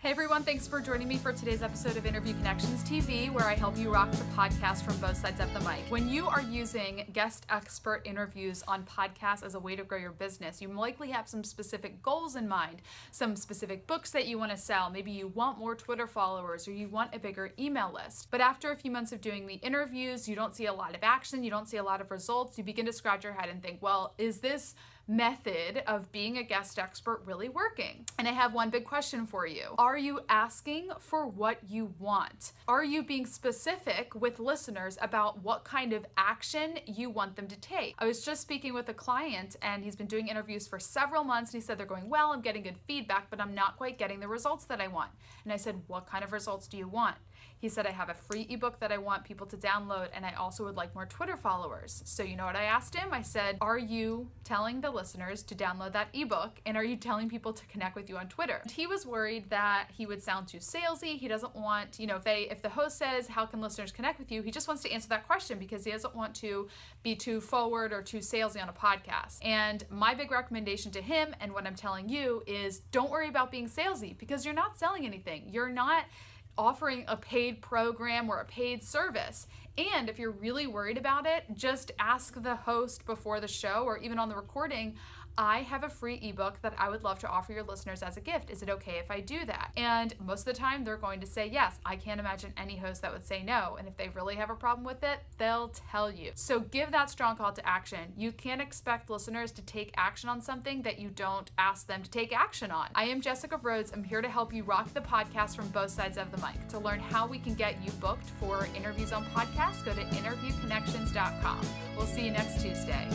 Hey everyone, thanks for joining me for today's episode of Interview Connections TV, where I help you rock the podcast from both sides of the mic. When you are using guest expert interviews on podcasts as a way to grow your business, you likely have some specific goals in mind, some specific books that you want to sell. Maybe you want more Twitter followers or you want a bigger email list. But after a few months of doing the interviews, you don't see a lot of action, you don't see a lot of results, you begin to scratch your head and think, well, is this method of being a guest expert really working? And I have one big question for you. Are you asking for what you want? Are you being specific with listeners about what kind of action you want them to take? I was just speaking with a client and he's been doing interviews for several months and he said they're going well, I'm getting good feedback, but I'm not quite getting the results that I want. And I said, what kind of results do you want? He said, I have a free ebook that I want people to download and I also would like more Twitter followers. So you know what I asked him? I said, are you telling the listeners to download that ebook and are you telling people to connect with you on Twitter? And he was worried that he would sound too salesy. He doesn't want, if the host says, how can listeners connect with you? He just wants to answer that question because he doesn't want to be too forward or too salesy on a podcast. And my big recommendation to him and what I'm telling you is don't worry about being salesy because you're not selling anything. You're not offering a paid program or a paid service. And if you're really worried about it, just ask the host before the show or even on the recording, I have a free ebook that I would love to offer your listeners as a gift. Is it okay if I do that? And most of the time they're going to say yes. I can't imagine any host that would say no. And if they really have a problem with it, they'll tell you. So give that strong call to action. You can't expect listeners to take action on something that you don't ask them to take action on. I am Jessica Rhodes. I'm here to help you rock the podcast from both sides of the mic. To learn how we can get you booked for interviews on podcasts, go to interviewconnections.com. We'll see you next Tuesday.